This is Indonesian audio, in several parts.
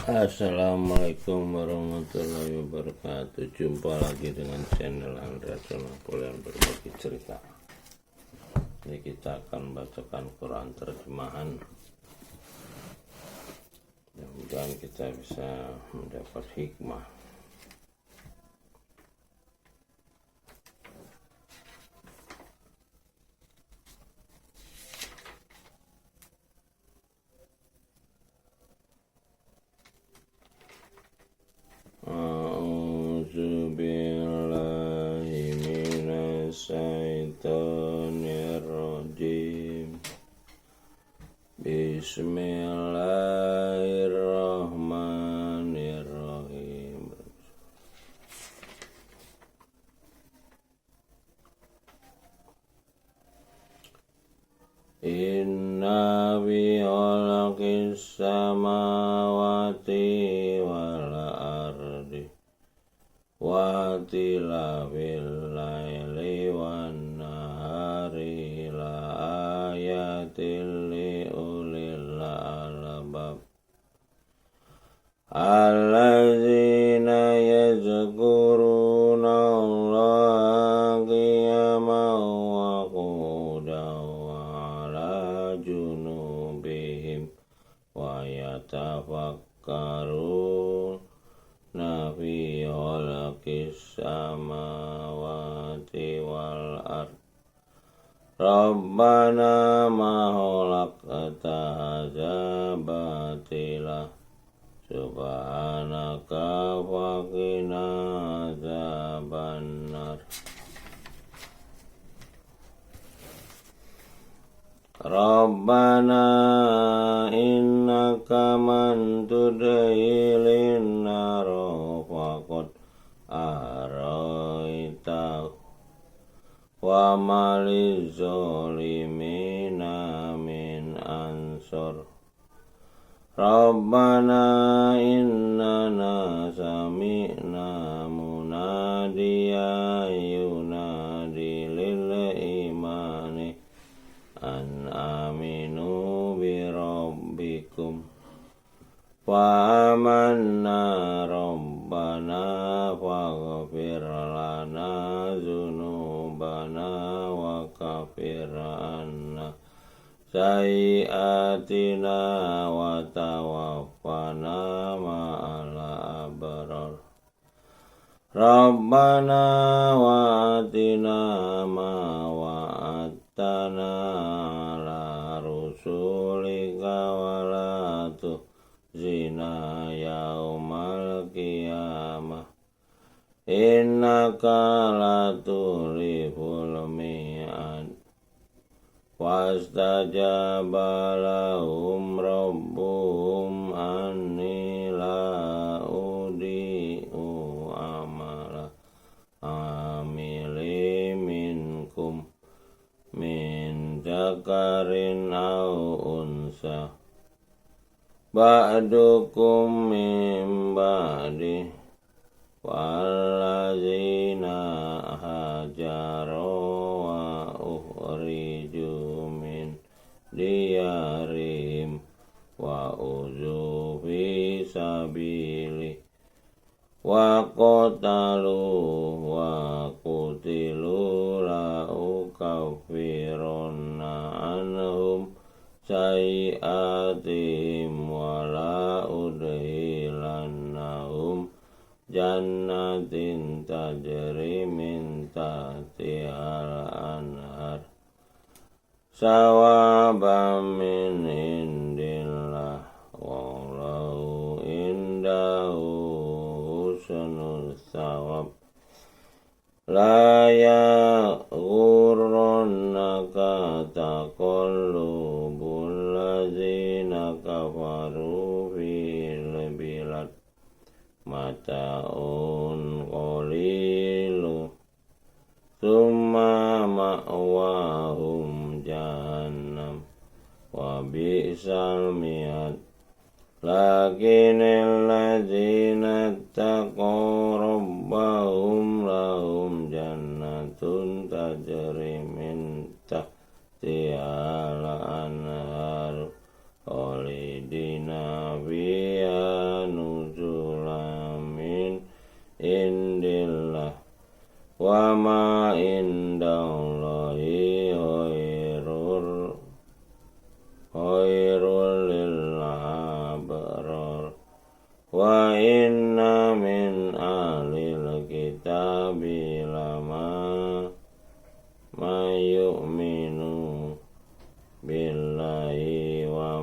Assalamualaikum warahmatullahi wabarakatuh. Jumpa lagi dengan channel Andreas Napoleon berbagi cerita. Ini kita akan bacakan Quran terjemahan. Mudah-mudahan kita bisa mendapat hikmah. Bismillahirrahmanirrahim. Bismillahirrahmanirrahim. Inna fi khalaqis samawati wal ardi wa tilawil laili wan nahari la ayatil li ulil albab allazina yazkuruna Allaha qiyaman wa qu'udan wa ala junubihim wa yatafakkarun fi khalaqis samawati wal ard Rabbana ma khalaqta hadza batila subhanaka faqina adzabannar Rabbana innaka man tudkhilin nar faqad araitahu wa maliz zalimina min ansor Rabbana innana sami'na munadiyan yunadi lil imani an aminu bi rabbikum fa amanna rabbana faghfir lana dzunubana wa kafir anna sayyi'atina wa tawaffana ma'al abrar Rabbana wa atina ma wa'adtana ala rusulika wa la tukhzina yaumal qiyamah innaka la tuliful mi'ad wastajaba lahum rabbuhum anni la udi'u amala amili minkum min dzakarin aw unsa ba'dukum min ba'di wallazina hajaru wa ukhriju min diyarihim wa uzu fi sabili wa qatalu wa qutilu la ukafiruna anhum sayyi'atihim wa la udkhilannahum jannatin tajri min tahtihal anhar sawaban min indillah wallahu indahu husnul thawab la yaghurrannaka taqallubul ladzina kafaru fil bilad mata'un qalilu summa ma'wahum jahannam wa bi'sal mihad lakinil ladzina taqaw rabbahum lahum jannatun tajri min tahtihal anhar khalidina fiha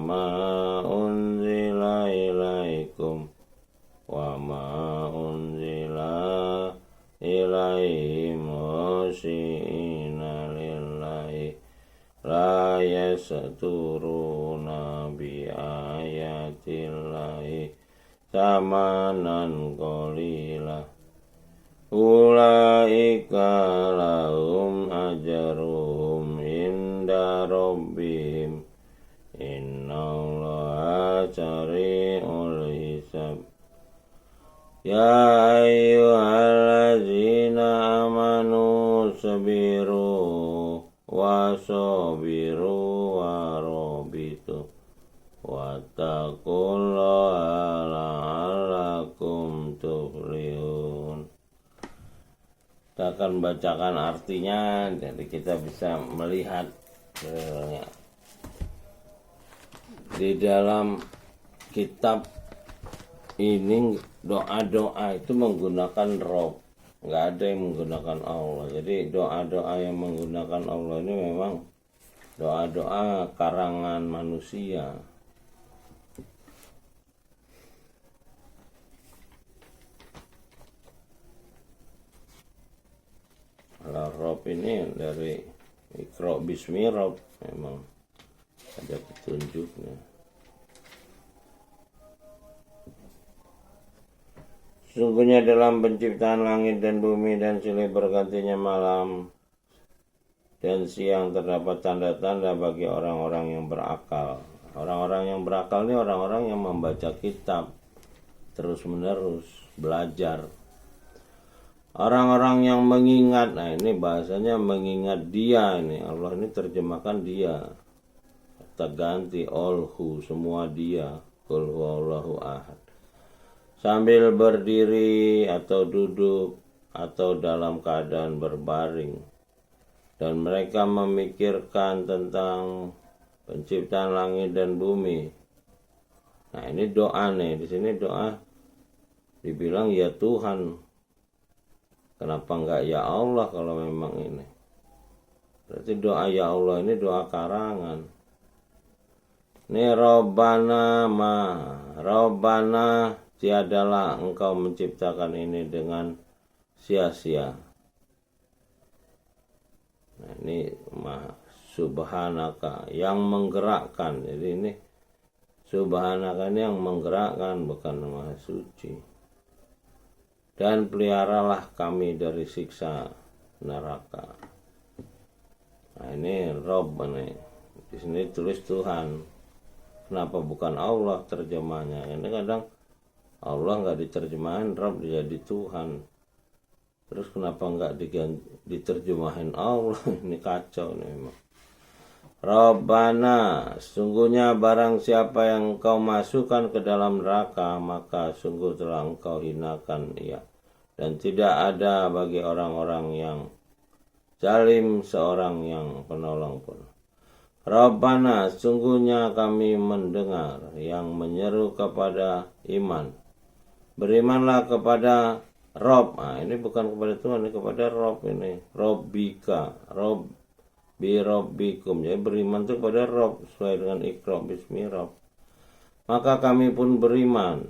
ma unzila ilaikum wa ma unzila ilaihim khashi'ina lillahi la yasturuna bi ayatillahi samanan qalila ulaika lahum ajruhum inda rabbihim innallaha sari'ul hisab ya ayyuhallazina amanu sabiru wa sabiru wa rabitu wattaqullaha la'allakum tuflihun. Kita akan bacakan artinya, jadi kita bisa melihat di dalam kitab ini doa-doa itu menggunakan Rob, nggak ada yang menggunakan Allah. Jadi doa-doa yang menggunakan Allah ini memang doa-doa karangan manusia. Kalau Rob ini dari Iqra bismi Rob, memang ada petunjuknya. Sungguhnya dalam penciptaan langit dan bumi dan silih bergantinya malam dan siang terdapat tanda-tanda bagi orang-orang yang berakal. Orang-orang yang berakal ini orang-orang yang membaca kitab terus-menerus, belajar. Orang-orang yang mengingat, nah ini bahasanya mengingat dia ini. Allah ini terjemahkan dia. Kita ganti olhu, semua dia. Qul huwallahu ahad. Sambil berdiri atau duduk atau dalam keadaan berbaring. Dan mereka memikirkan tentang penciptaan langit dan bumi. Nah ini doa nih, di sini doa dibilang ya Tuhan. Kenapa enggak ya Allah kalau memang ini? Berarti doa ya Allah ini doa karangan. Ini Rabbana Rabbana tiadalah engkau menciptakan ini dengan sia-sia. Nah ini subhanaka yang menggerakkan. Jadi ini subhanaka ini yang menggerakkan, bukan maha suci. Dan peliharalah kami dari siksa neraka. Nah ini Rob nih. Di sini tulis Tuhan. Kenapa bukan Allah terjemahnya? Ini kadang Allah nggak diterjemahin, Rob jadi Tuhan. Terus kenapa nggak diterjemahin Allah? Ini kacau nih memang. Rabbana, sungguhnya barang siapa yang engkau masukkan ke dalam neraka, maka sungguh telah engkau hinakan ia. Dan tidak ada bagi orang-orang yang zalim seorang yang penolong pun. Rabbana, sungguhnya kami mendengar yang menyeru kepada iman. Berimanlah kepada Rob. Nah, ini bukan kepada Tuhan, ini kepada Rob ini. Robbika, Robbikum. Jadi beriman itu kepada Rob sesuai dengan Iqra bismi Rob. Maka kami pun beriman.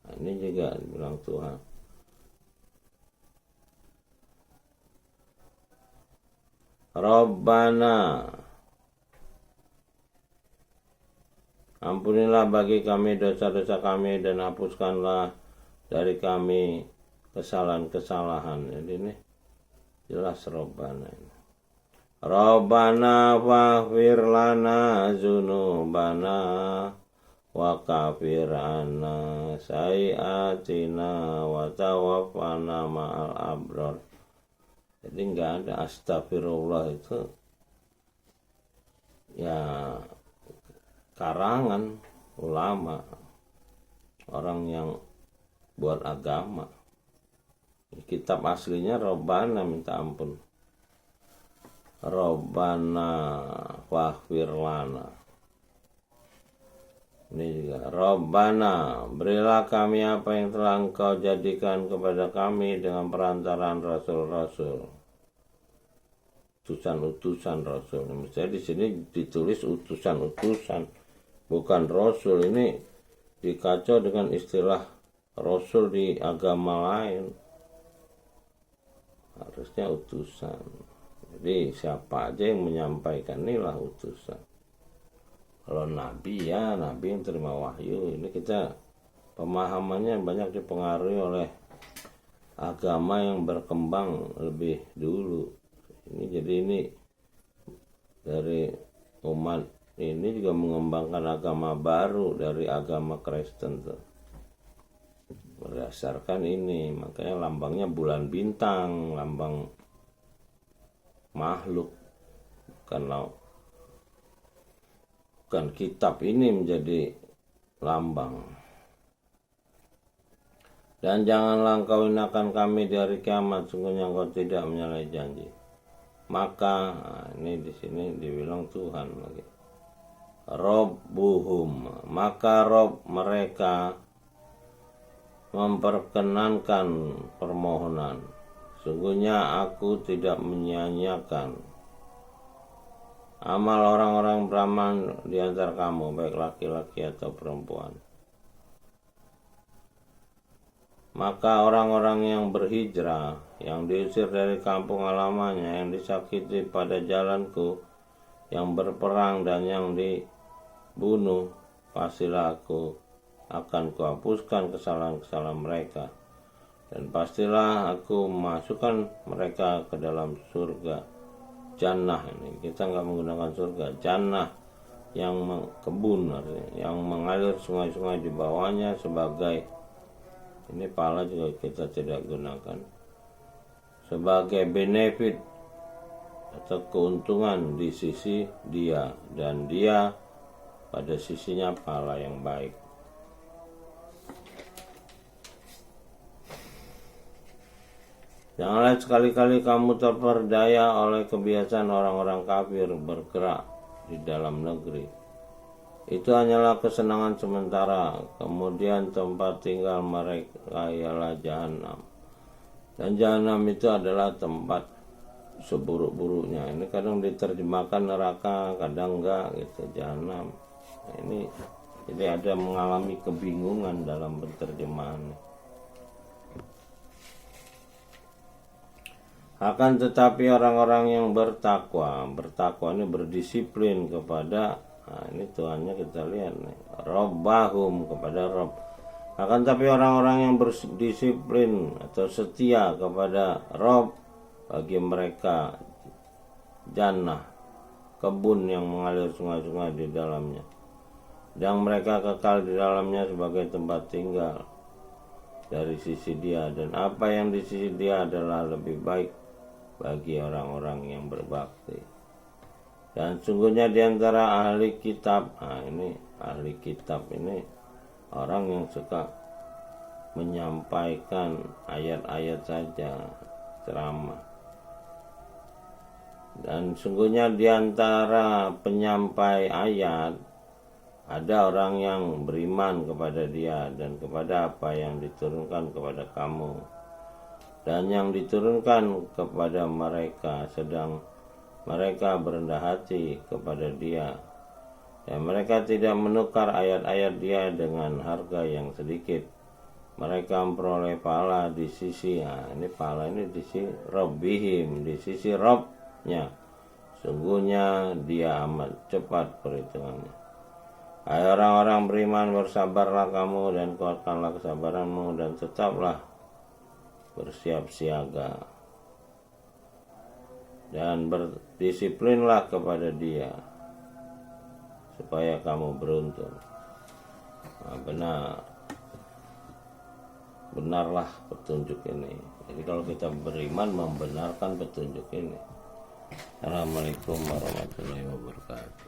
Nah, ini juga bilang Tuhan. Rabbana, ampunilah bagi kami dosa-dosa kami dan hapuskanlah dari kami kesalahan-kesalahan. Jadi ini jelas Rabbana ini. Rabbana faghfir lana dzunubana wa kafir anna sayiatina wa tawaffana ma'al abrar. Jadi enggak ada astagfirullah itu ya karangan ulama, orang yang buat agama. Kitab aslinya Rabbana minta ampun. Rabbana faghfir lana. Ini juga Rabbana, berilah kami apa yang telah engkau jadikan kepada kami dengan perantaraan rasul-rasul. utusan-utusan rasul. Misalnya di sini ditulis utusan-utusan, bukan rasul. Ini dikacau dengan istilah rasul di agama lain, harusnya utusan. Jadi siapa aja yang menyampaikan inilah utusan. Kalau nabi ya nabi yang terima wahyu. Ini kita pemahamannya banyak dipengaruhi oleh agama yang berkembang lebih dulu. Jadi ini dari umat ini juga mengembangkan agama baru dari agama Kristen tuh. Berdasarkan ini, makanya lambangnya bulan bintang, lambang makhluk, bukan kitab ini menjadi lambang. Dan janganlah engkau hinakan kami di hari kiamat, sungguhnya engkau tidak menyalahi janji. Maka ini di sini dibilang Tuhan lagi. Robbuhum, maka Rob mereka memperkenankan permohonan. Sungguhnya aku tidak menyia-nyiakan amal orang-orang beramal di antara kamu, baik laki-laki atau perempuan. Maka orang-orang yang berhijrah, yang diusir dari kampung halamannya, yang disakiti pada jalanku, yang berperang dan yang dibunuh, pastilah aku akan kuhapuskan kesalahan-kesalahan mereka. Dan pastilah aku memasukkan mereka ke dalam surga jannah. Ini kita nggak menggunakan surga, jannah yang kebun, yang mengalir sungai-sungai di bawahnya sebagai, ini pahala juga kita tidak gunakan, sebagai benefit atau keuntungan di sisi dia, dan dia pada sisinya pahala yang baik. Janganlah sekali-kali kamu terperdaya oleh kebiasaan orang-orang kafir bergerak di dalam negeri. Itu hanyalah kesenangan sementara, kemudian tempat tinggal mereka ialah jahanam. Dan jahanam itu adalah tempat seburuk-buruknya. Ini kadang diterjemahkan neraka, kadang enggak gitu, jahanam. Ini jadi ada mengalami kebingungan dalam penerjemahan. Akan tetapi orang-orang yang bertakwa ini berdisiplin kepada, ini Tuhannya kita lihat nih, Robbahum, kepada Rob. Akan tetapi orang-orang yang berdisiplin atau setia kepada Rob, bagi mereka jannah, kebun yang mengalir sungai-sungai di dalamnya, dan mereka kekal di dalamnya sebagai tempat tinggal dari sisi dia, dan apa yang di sisi dia adalah lebih baik bagi orang-orang yang berbakti. Dan sungguhnya di antara ahli kitab, ini ahli kitab ini orang yang suka menyampaikan ayat-ayat saja, ceramah. Dan sungguhnya di antara penyampai ayat ada orang yang beriman kepada dia dan kepada apa yang diturunkan kepada kamu dan yang diturunkan kepada mereka, sedang mereka berendah hati kepada dia, dan mereka tidak menukar ayat-ayat dia dengan harga yang sedikit. Mereka memperoleh pahala di sisi, ini pahala ini di sisi Rabbihim, di sisi Rabbnya. Sungguhnya dia amat cepat perhitungannya. Hai orang-orang beriman, bersabarlah kamu dan kuatkanlah kesabaranmu, dan tetaplah bersiap siaga dan berdisiplinlah kepada dia supaya kamu beruntung. Benarlah petunjuk ini. Jadi kalau kita beriman, membenarkan petunjuk ini. Assalamualaikum warahmatullahi wabarakatuh.